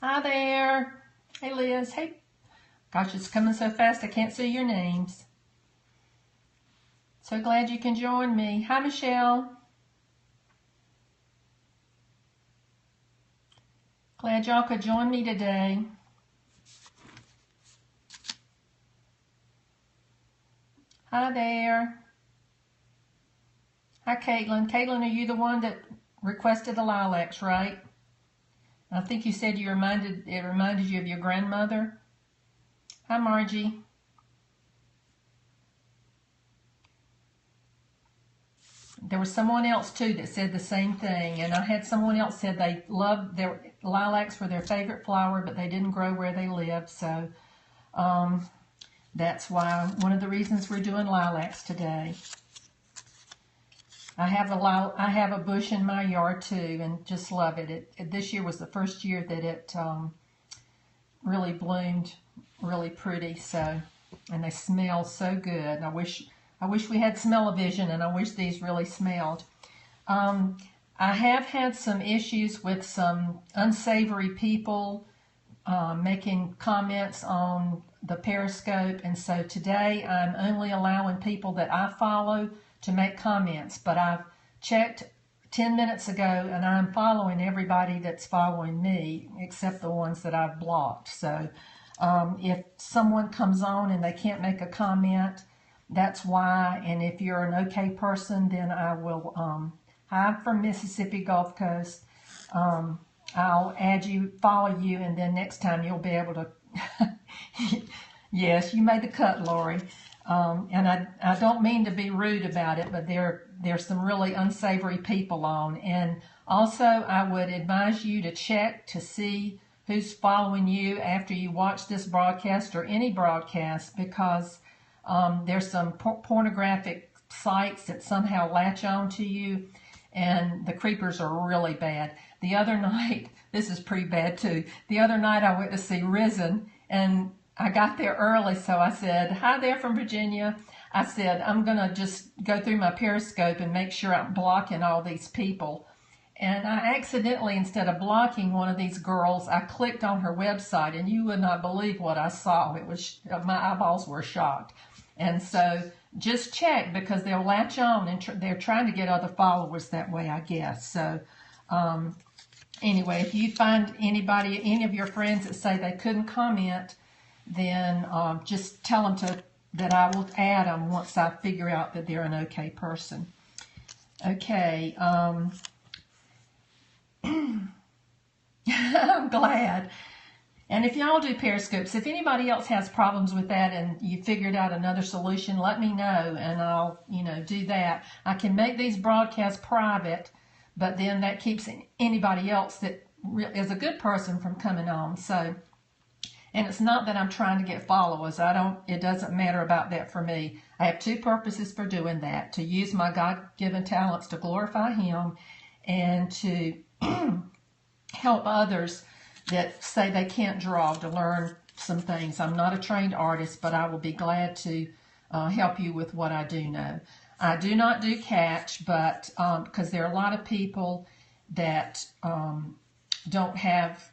Hi there. Hey Liz. Hey. Gosh, it's coming so fast I can't see your names. So glad you can join me. Hi Michelle. Glad y'all could join me today. Hi there. Hi Caitlin. Caitlin, are you the one that requested the lilacs, right? I think you said it reminded you of your grandmother. Hi Margie. There was someone else too that said the same thing, and I had someone else said they loved their lilacs were their favorite flower, but they didn't grow where they lived. So that's why one of the reasons we're doing lilacs today. I have a bush in my yard too, and just love it. This year was the first year that it really bloomed, really pretty. So, and they smell so good. I wish we had smell-o-vision, and I wish these really smelled. I have had some issues with some unsavory people making comments on the Periscope, and so today I'm only allowing people that I follow to make comments, but I've checked 10 minutes ago and I'm following everybody that's following me except the ones that I've blocked. So if someone comes on and they can't make a comment, that's why. And if you're an okay person, then I will, I'm from Mississippi Gulf Coast. I'll add you, follow you, and then next time you'll be able to, yes, you made the cut, Lori. And I don't mean to be rude about it, but there's some really unsavory people on. And also I would advise you to check to see who's following you after you watch this broadcast or any broadcast, because there's some pornographic sites that somehow latch on to you, and the creepers are really bad. The other night, this is pretty bad too. The other night I went to see Risen, and I got there early, so I said, hi there from Virginia. I said, I'm going to just go through my Periscope and make sure I'm blocking all these people. And I accidentally, instead of blocking one of these girls, I clicked on her website, and you would not believe what I saw. It was, my eyeballs were shocked. And so just check, because they'll latch on, and they're trying to get other followers that way, I guess. So anyway, if you find anybody, any of your friends that say they couldn't comment, then just tell them that I will add them once I figure out that they're an okay person. Okay. I'm glad. And if y'all do Periscopes, if anybody else has problems with that and you figured out another solution, let me know, and I'll, do that. I can make these broadcasts private, but then that keeps anybody else that is a good person from coming on. So, and it's not that I'm trying to get followers. It doesn't matter about that for me. I have two purposes for doing that: to use my God-given talents to glorify Him, and to help others that say they can't draw to learn some things. I'm not a trained artist, but I will be glad to help you with what I do know. I do not do catch, but because there are a lot of people that don't have,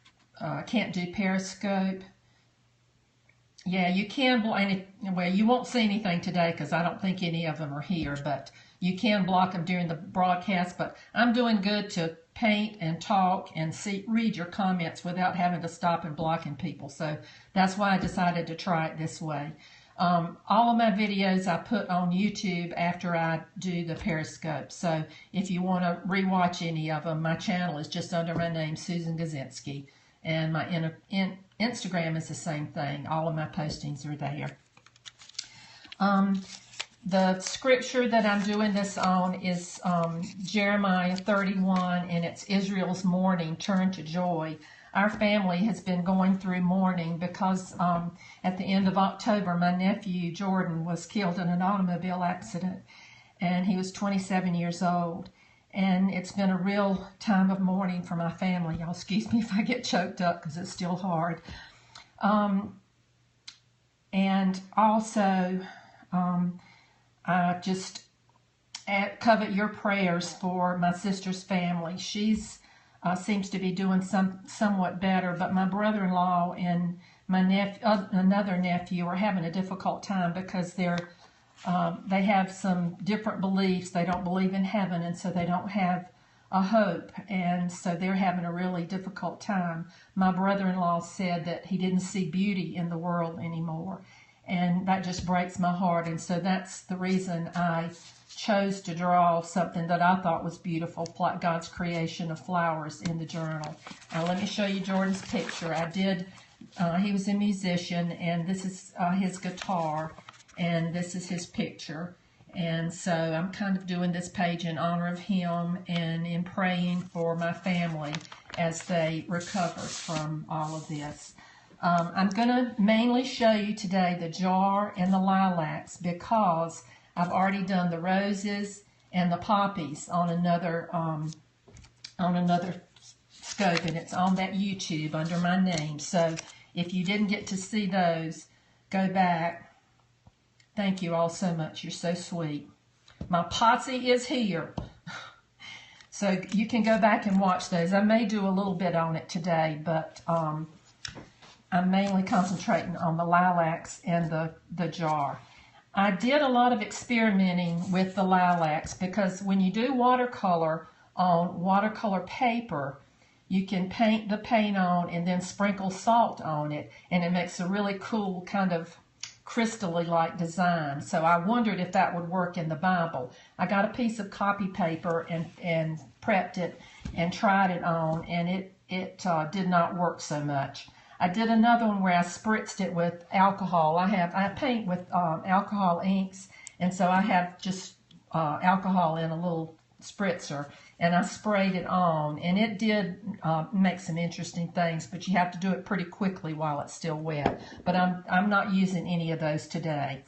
can't do Periscope. Yeah, you can, well, you won't see anything today because I don't think any of them are here, but you can block them during the broadcast. But I'm doing good to paint and talk and read your comments without having to stop and blocking people. So that's why I decided to try it this way. All of my videos I put on YouTube after I do the Periscope. So if you want to rewatch any of them, my channel is just under my name, Susan Gazinski. And my Instagram is the same thing. All of my postings are there. The scripture that I'm doing this on is Jeremiah 31, and it's Israel's mourning turned to joy. Our family has been going through mourning because at the end of October, my nephew Jordan was killed in an automobile accident, and he was 27 years old. And it's been a real time of mourning for my family. Y'all excuse me if I get choked up because it's still hard. And also, I just covet your prayers for my sister's family. She's seems to be doing somewhat better, but my brother-in-law and my another nephew are having a difficult time because they have some different beliefs. They don't believe in heaven, and so they don't have a hope, and so they're having a really difficult time. My brother-in-law said that he didn't see beauty in the world anymore, and that just breaks my heart. And so that's the reason I chose to draw something that I thought was beautiful, God's creation of flowers, in the journal. Now let me show you Jordan's picture. He was a musician, and this is his guitar, and this is his picture. And so I'm kind of doing this page in honor of him and in praying for my family as they recover from all of this. I'm going to mainly show you today the jar and the lilacs because I've already done the roses and the poppies on another scope, and it's on that YouTube under my name. So if you didn't get to see those, go back. Thank you all so much. You're so sweet. My potsy is here. So you can go back and watch those. I may do a little bit on it today, but I'm mainly concentrating on the lilacs and the jar. I did a lot of experimenting with the lilacs because when you do watercolor on watercolor paper, you can paint the paint on and then sprinkle salt on it, and it makes a really cool kind of crystally like design. So I wondered if that would work in the Bible. I got a piece of copy paper and prepped it and tried it on, and it did not work so much. I did another one where I spritzed it with alcohol. I paint with alcohol inks, and so I have just alcohol in a little spritzer, and I sprayed it on, and it did make some interesting things, but you have to do it pretty quickly while it's still wet. But I'm not using any of those today.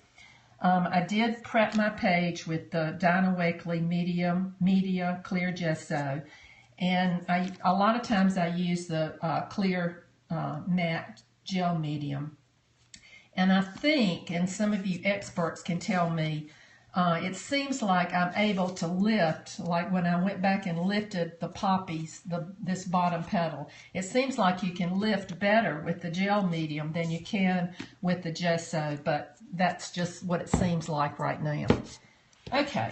I did prep my page with the Dinah Wakely Media Clear Gesso, and a lot of times I use the clear matte gel medium. And I think, and some of you experts can tell me, it seems like I'm able to lift, like when I went back and lifted the poppies, this bottom petal, it seems like you can lift better with the gel medium than you can with the gesso, but that's just what it seems like right now. Okay,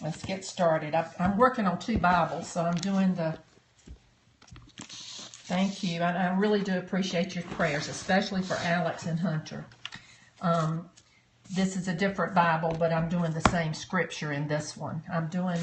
let's get started. I'm working on 2 Bibles, so I'm doing the thank you. I really do appreciate your prayers, especially for Alex and Hunter. This is a different Bible, but I'm doing the same scripture in this one. I'm doing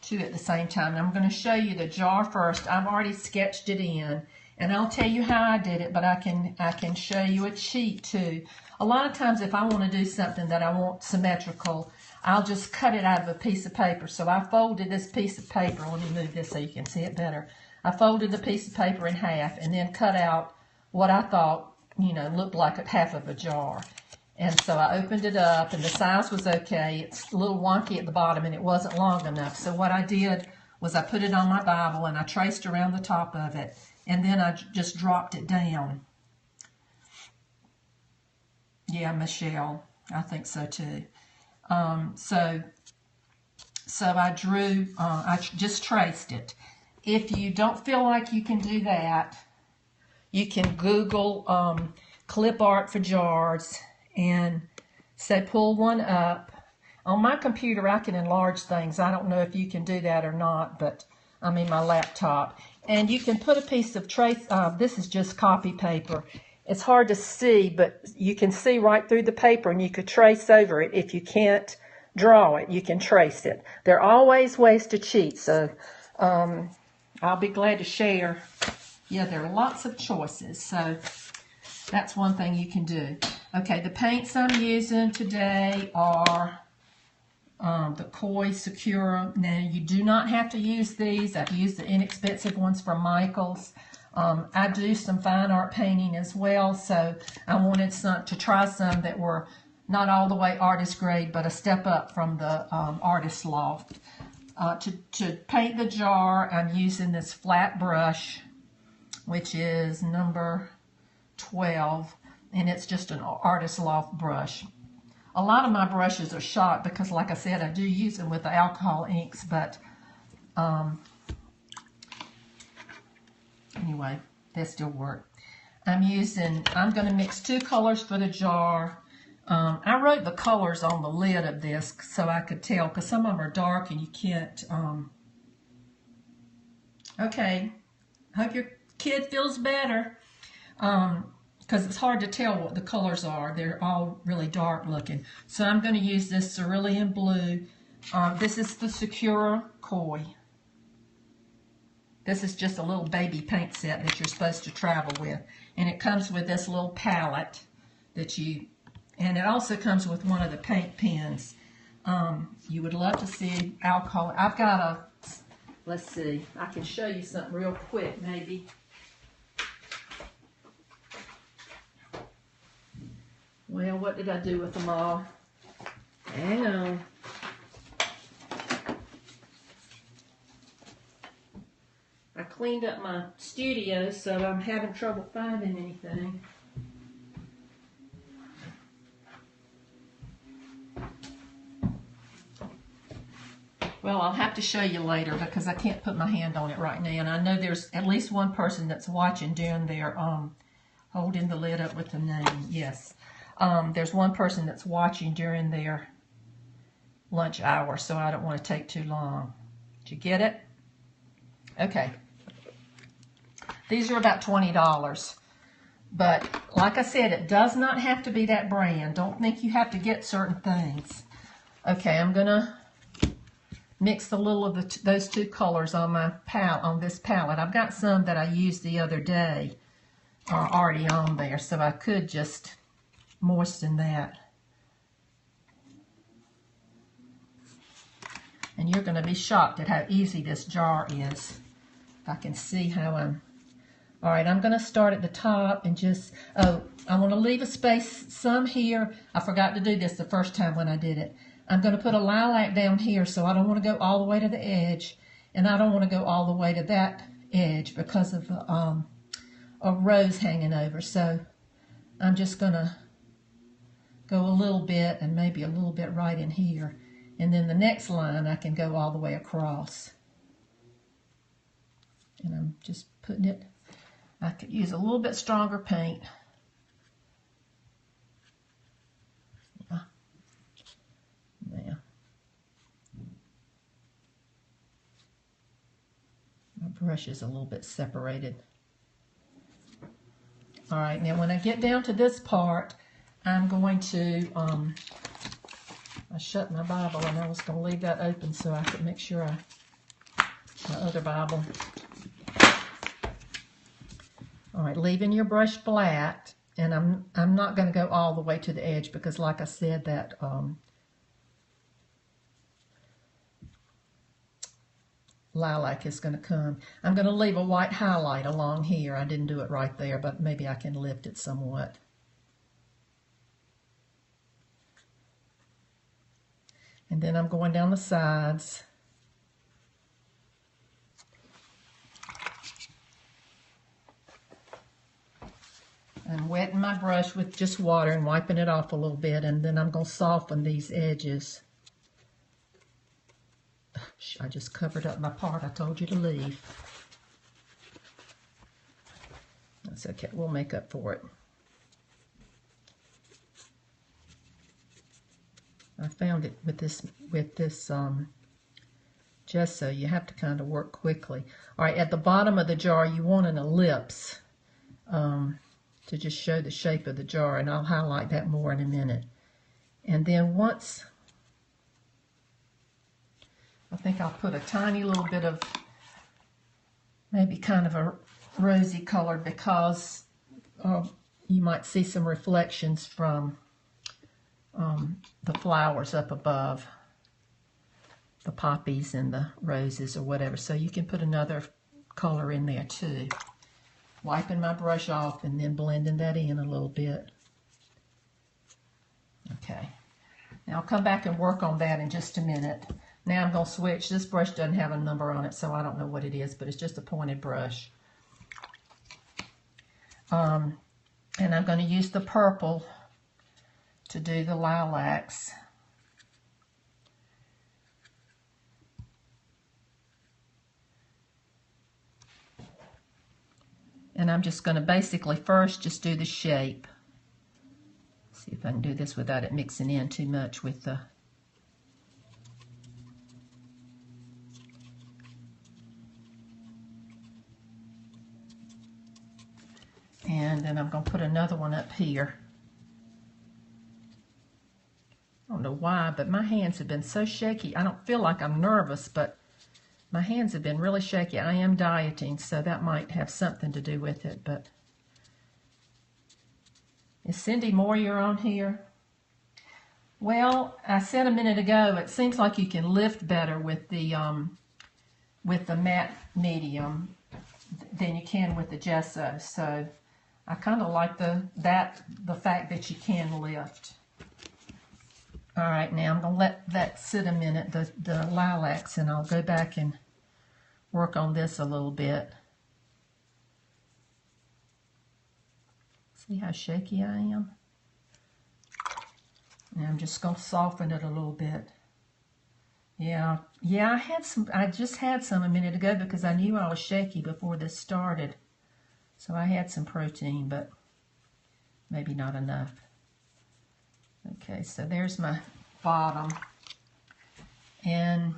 2 at the same time. I'm going to show you the jar first. I've already sketched it in, and I'll tell you how I did it, but I can show you a cheat too. A lot of times if I want to do something that I want symmetrical, I'll just cut it out of a piece of paper. So I folded this piece of paper. Let me move this so you can see it better. I folded the piece of paper in half and then cut out what I thought, looked like half of a jar. And so I opened it up, and the size was okay. It's a little wonky at the bottom, and it wasn't long enough. So what I did was I put it on my Bible, and I traced around the top of it, and then I just dropped it down. Yeah, Michelle, I think so too. So I drew, I just traced it. If you don't feel like you can do that, you can Google clip art for jars and say pull one up. On my computer I can enlarge things. I don't know if you can do that or not, but I mean my laptop. And you can put a piece of trace, this is just copy paper. It's hard to see, but you can see right through the paper, and you could trace over it. If you can't draw it, you can trace it. There are always ways to cheat, so I'll be glad to share. Yeah, there are lots of choices, so that's one thing you can do. Okay, the paints I'm using today are the Koi Sakura. Now, you do not have to use these. I've used the inexpensive ones from Michael's. I do some fine art painting as well, so I wanted to try some that were not all the way artist grade, but a step up from the artist loft. To paint the jar, I'm using this flat brush, which is number 12, and it's just an artist loft brush. A lot of my brushes are shot because, like I said, I do use them with the alcohol inks, but Anyway, they still work. I'm going to mix 2 colors for the jar. I wrote the colors on the lid of this so I could tell, because some of them are dark and you can't. Okay, hope your kid feels better, because it's hard to tell what the colors are. They're all really dark looking. So I'm going to use this cerulean blue. This is the Sakura Koi. This is just a little baby paint set that you're supposed to travel with. And it comes with this little palette and it also comes with one of the paint pens. You would love to see alcohol. I've got let's see, I can show you something real quick maybe. Well, what did I do with them all? Hang on. I cleaned up my studio, so I'm having trouble finding anything. Well, I'll have to show you later because I can't put my hand on it right now. And I know there's at least one person that's watching during their, holding the lid up with the name, yes. There's one person that's watching during their lunch hour, so I don't want to take too long. Did you get it? Okay. These are about $20. But like I said, it does not have to be that brand. Don't think you have to get certain things. Okay, I'm going to mix a little of those 2 colors on my on this palette. I've got some that I used the other day already on there, so I could just moisten that. And you're going to be shocked at how easy this jar is. If I can see how I'm... All right, I'm going to start at the top and just... Oh, I want to leave a space some here. I forgot to do this the first time when I did it. I'm going to put a lilac down here, so I don't want to go all the way to the edge. And I don't want to go all the way to that edge because of a rose hanging over. So I'm just going to go a little bit and maybe a little bit right in here. And then the next line I can go all the way across. And I'm just putting it, I could use a little bit stronger paint. There. My brush is a little bit separated. All right, now when I get down to this part, I'm going to, I shut my Bible and I was going to leave that open so I could make sure my other Bible. All right, leaving your brush flat, and I'm not going to go all the way to the edge because, like I said, that lilac is going to come. I'm going to leave a white highlight along here. I didn't do it right there, but maybe I can lift it somewhat. And then I'm going down the sides. I'm wetting my brush with just water and wiping it off a little bit, and then I'm going to soften these edges. I just covered up my part I told you to leave. That's okay, we'll make up for it. I found it with this gesso, you have to kind of work quickly. All right, at the bottom of the jar, you want an ellipse to just show the shape of the jar, and I'll highlight that more in a minute. And then once, I think I'll put a tiny little bit of maybe kind of a rosy color because you might see some reflections from the flowers up above, the poppies and the roses or whatever. So you can put another color in there too. Wiping my brush off and then blending that in a little bit. Okay. Now I'll come back and work on that in just a minute. Now I'm going to switch. This brush doesn't have a number on it, so I don't know what it is, but it's just a pointed brush. And I'm going to use the purple to do the lilacs. And I'm just going to basically first just do the shape. See if I can do this without it mixing in too much with the... And then I'm going to put another one up here. I don't know why, but my hands have been so shaky. I don't feel like I'm nervous, but my hands have been really shaky. I am dieting, so that might have something to do with it. But is Cindy Moyer on here? Well, I said a minute ago, it seems like you can lift better with the matte medium than you can with the gesso. So I kind of like the fact that you can lift. All right, now I'm going to let that sit a minute, the lilacs, and I'll go back and work on this a little bit. See how shaky I am? And I'm just going to soften it a little bit. Yeah, I just had some a minute ago because I knew I was shaky before this started. So I had some protein, but maybe not enough. Okay, so there's my bottom. And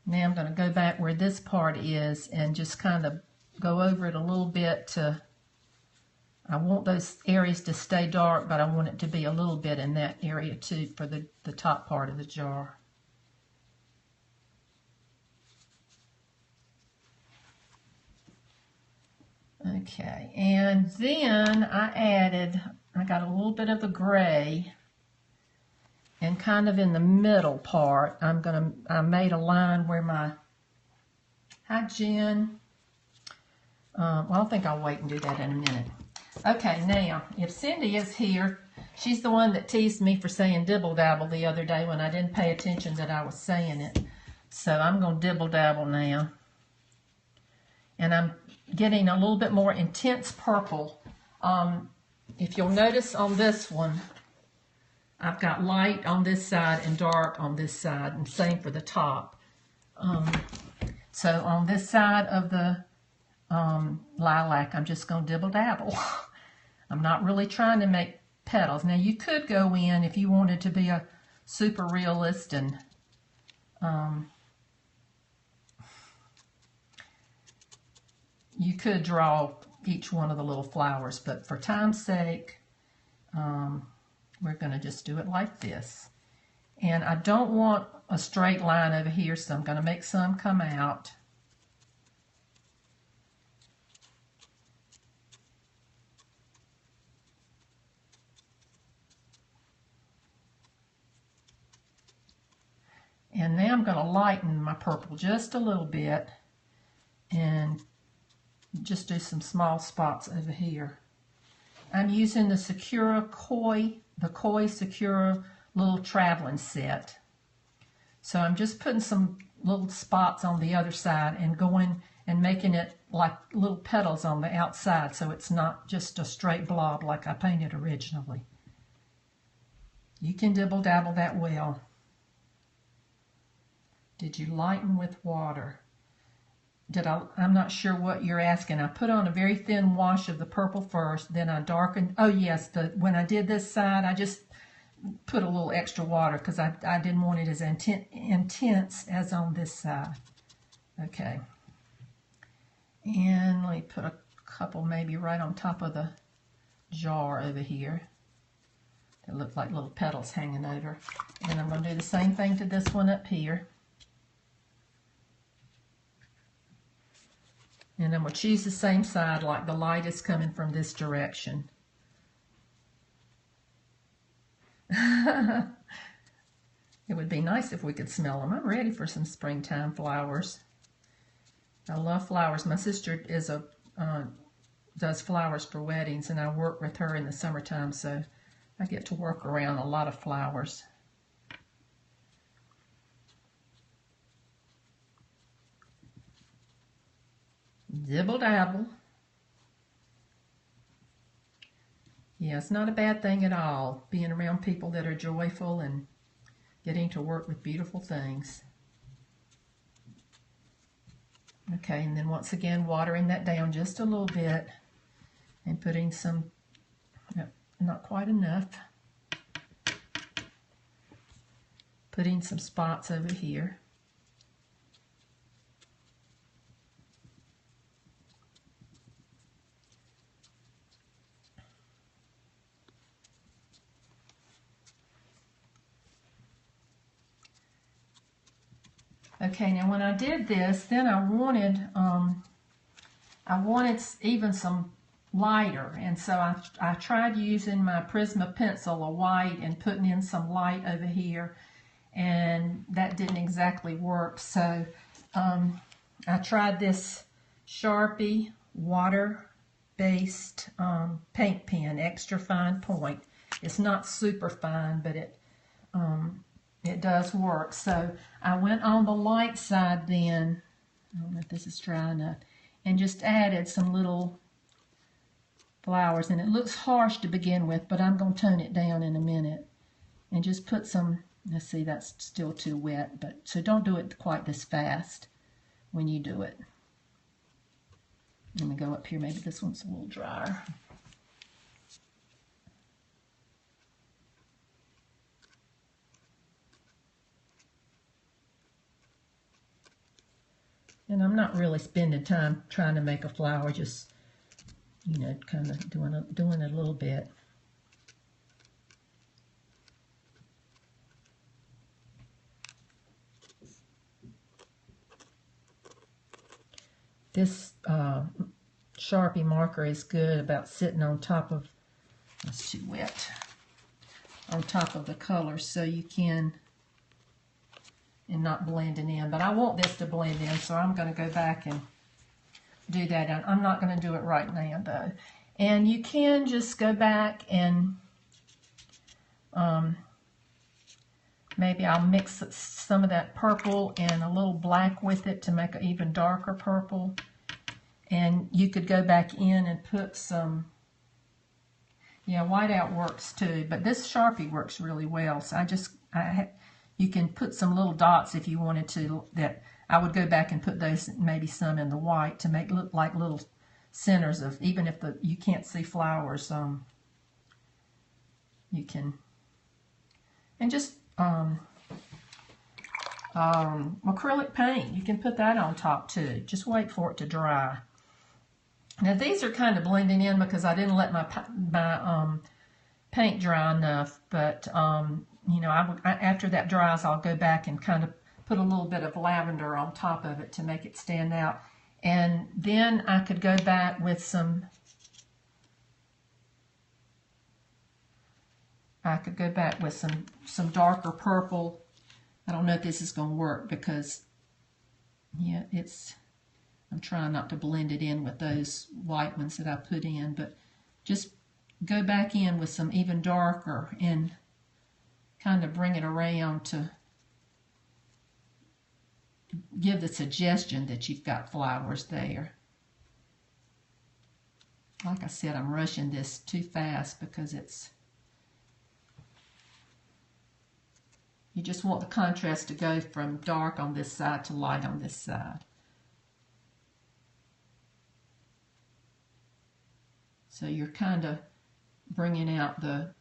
now I'm going to go back where this part is and just kind of go over it a little bit to, I want those areas to stay dark, but I want it to be a little bit in that area too for the top part of the jar. Okay, and then I got a little bit of the gray, and kind of in the middle part, I made a line where my, hi Jen, well I think I'll wait and do that in a minute. Okay, now, if Cindy is here, she's the one that teased me for saying dibble dabble the other day when I didn't pay attention that I was saying it. So I'm going to dibble dabble now. And I'm getting a little bit more intense purple. If you'll notice on this one, I've got light on this side and dark on this side, and same for the top. So on this side of the lilac, I'm just going to dibble dabble. I'm not really trying to make petals. Now you could go in if you wanted to be a super realist and you could draw each one of the little flowers, but for time's sake, we're going to just do it like this. And I don't want a straight line over here, so I'm going to make some come out. And now I'm going to lighten my purple just a little bit and just do some small spots over here. I'm using the Koi Sakura little traveling set. So I'm just putting some little spots on the other side and going and making it like little petals on the outside, so it's not just a straight blob like I painted originally. You can dibble dabble that well. Did you lighten with water? I'm not sure what you're asking. I put on a very thin wash of the purple first, then I darkened. Oh yes, when I did this side, I just put a little extra water because I didn't want it as intense as on this side. Okay. And let me put a couple maybe right on top of the jar over here. They look like little petals hanging over. And I'm going to do the same thing to this one up here. And I'm going to choose the same side, like the light is coming from this direction. It would be nice if we could smell them. I'm ready for some springtime flowers. I love flowers. My sister does flowers for weddings, and I work with her in the summertime, so I get to work around a lot of flowers. Dibble dabble. Yeah, it's not a bad thing at all, being around people that are joyful and getting to work with beautiful things. Okay, and then once again watering that down just a little bit and putting some, not quite enough, putting some spots over here. Okay, now when I did this, then I wanted even some lighter, and so I tried using my Prisma pencil, a white, and putting in some light over here, and that didn't exactly work. So I tried this Sharpie water-based paint pen, extra fine point. It's not super fine, but it does work. So I went on the light side then, I don't know if this is dry enough, and just added some little flowers. And it looks harsh to begin with, but I'm going to tone it down in a minute. And just put some, let's see, that's still too wet, but so don't do it quite this fast when you do it. Let me go up here, maybe this one's a little drier. And I'm not really spending time trying to make a flower, just, you know, kind of doing it a little bit. This Sharpie marker is good about sitting on top of, that's too wet, on top of the color, so you can, and not blending in. But I want this to blend in, so I'm going to go back and do that. I'm not going to do it right now, though. And you can just go back and maybe I'll mix some of that purple and a little black with it to make an even darker purple. And you could go back in and put some, yeah, whiteout works too, but this Sharpie works really well. So you can put some little dots if you wanted to. That I would go back and put those, maybe some in the white, to make look like little centers of, even if you can't see flowers, you can, and just acrylic paint, you can put that on top too. Just wait for it to dry. Now these are kind of blending in because I didn't let my paint dry enough, but you know, after that dries, I'll go back and kind of put a little bit of lavender on top of it to make it stand out. And then I could go back with some, some darker purple. I don't know if this is going to work because, yeah, I'm trying not to blend it in with those white ones that I put in, but just go back in with some even darker and kind of bring it around to give the suggestion that you've got flowers there. Like I said, I'm rushing this too fast because you just want the contrast to go from dark on this side to light on this side. So you're kind of bringing out the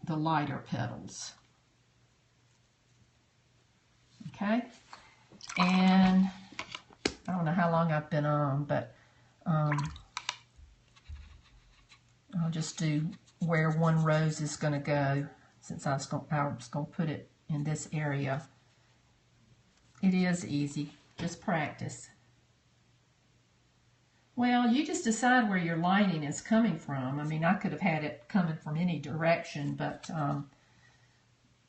lighter petals. Okay, and I don't know how long I've been on, but I'll just do where one rose is going to go, since I was going to put it in this area. It is easy, just practice. Well, you just decide where your lighting is coming from. I mean, I could have had it coming from any direction, but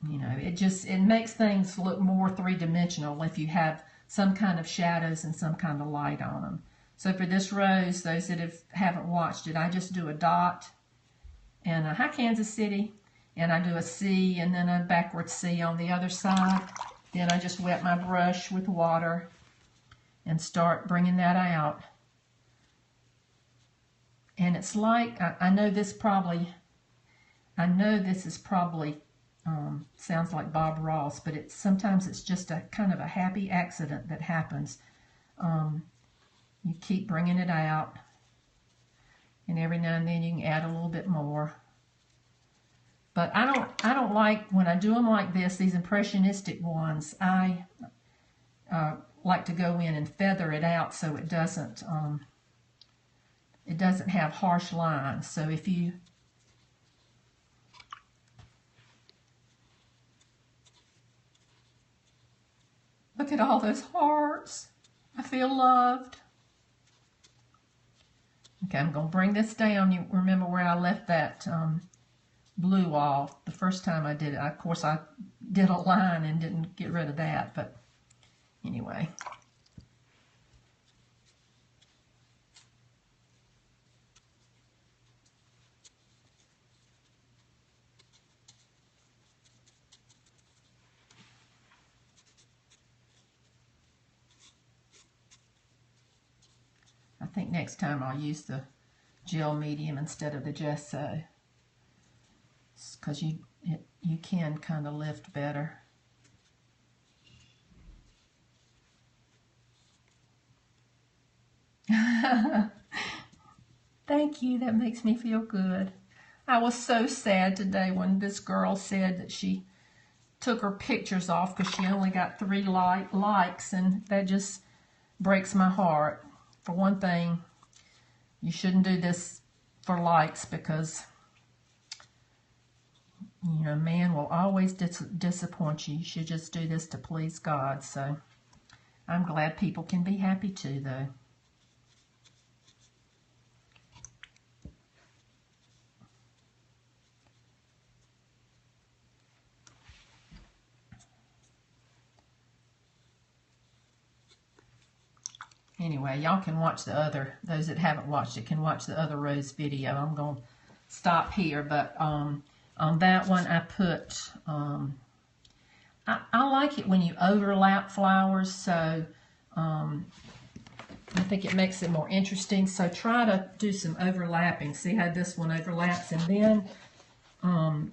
you know, it makes things look more three-dimensional if you have some kind of shadows and some kind of light on them. So for this rose, those that haven't watched it, I just do a dot and a hi Kansas City, and I do a C and then a backward C on the other side. Then I just wet my brush with water and start bringing that out. And it's like, I know this is probably sounds like Bob Ross, but sometimes it's just a kind of a happy accident that happens. You keep bringing it out, and every now and then you can add a little bit more. But I don't like, when I do them like this, these impressionistic ones, I like to go in and feather it out so it doesn't have harsh lines. So if you look at all those hearts, I feel loved. Okay, I'm going to bring this down. You remember where I left that blue off the first time I did it. Of course, I did a line and didn't get rid of that, but anyway. I think next time I'll use the gel medium instead of the gesso, because you can kind of lift better. Thank you, that makes me feel good. I was so sad today when this girl said that she took her pictures off because she only got 3 likes, and that just breaks my heart. For one thing, you shouldn't do this for likes, because you know, man will always disappoint you. You should just do this to please God. So I'm glad people can be happy too, though. Anyway, y'all can watch the other, those that haven't watched it can watch the other rose video. I'm going to stop here, but on that one I put, I like it when you overlap flowers, so I think it makes it more interesting. So try to do some overlapping. See how this one overlaps, and then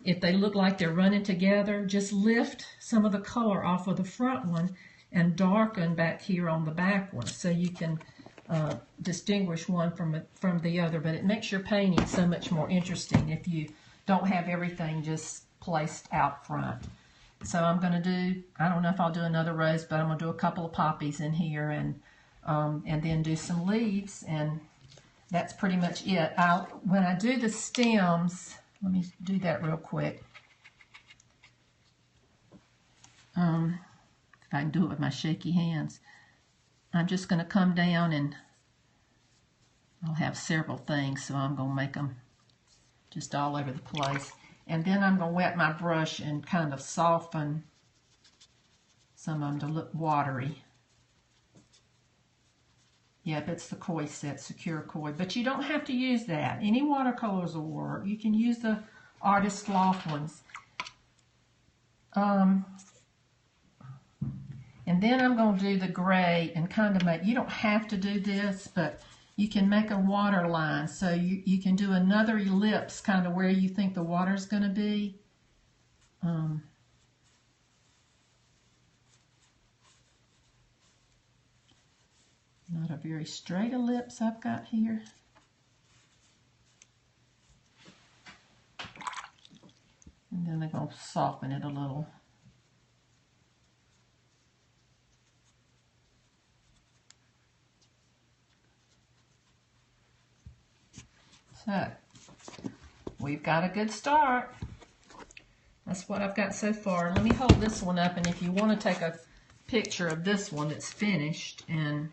if they look like they're running together, just lift some of the color off of the front one and darken back here on the back one, so you can distinguish one from the other. But it makes your painting so much more interesting if you don't have everything just placed out front. So I'm going to do, I don't know if I'll do another rose, but I'm going to do a couple of poppies in here, and then do some leaves, and that's pretty much it. When I do the stems, let me do that real quick. If I can do it with my shaky hands. I'm just going to come down, and I'll have several things, so I'm going to make them just all over the place. And then I'm going to wet my brush and kind of soften some of them to look watery. Yep, it's the koi set, Secure Koi. But you don't have to use that. Any watercolors will work. You can use the Artist Loft ones. And then I'm going to do the gray and kind of make, you don't have to do this, but you can make a water line. So you can do another ellipse kind of where you think the water's going to be. Not a very straight ellipse I've got here. And then I'm going to soften it a little. So, we've got a good start. That's what I've got so far. Let me hold this one up, and if you want to take a picture of this one that's finished, and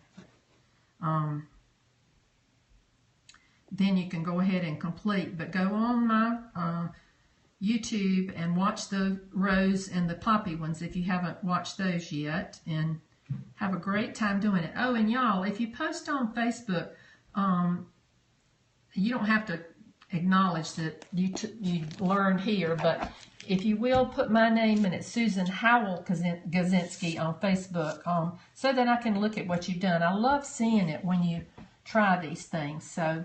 then you can go ahead and complete. But go on my YouTube and watch the rose and the poppy ones if you haven't watched those yet, and have a great time doing it. Oh, and y'all, if you post on Facebook, you don't have to acknowledge that you learned here, but if you will, put my name, and it's Susan Howell Gazinski on Facebook, so that I can look at what you've done. I love seeing it when you try these things. So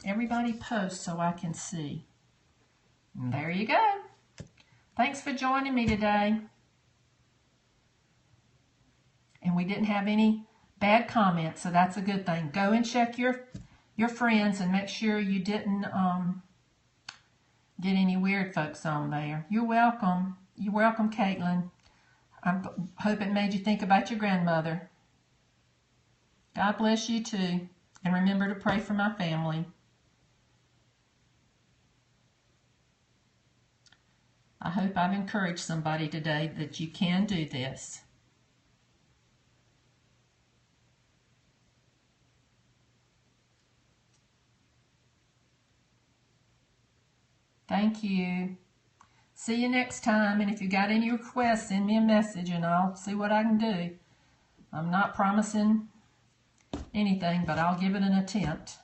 everybody post so I can see. And there you go. Thanks for joining me today. And we didn't have any bad comments, so that's a good thing. Go and check your friends and make sure you didn't get any weird folks on there. You're welcome. You're welcome, Caitlin. I hope it made you think about your grandmother. God bless you too. And remember to pray for my family. I hope I've encouraged somebody today that you can do this. Thank you. See you next time, and if you got any requests, send me a message and I'll see what I can do. I'm not promising anything, but I'll give it an attempt.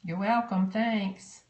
You're welcome. Thanks.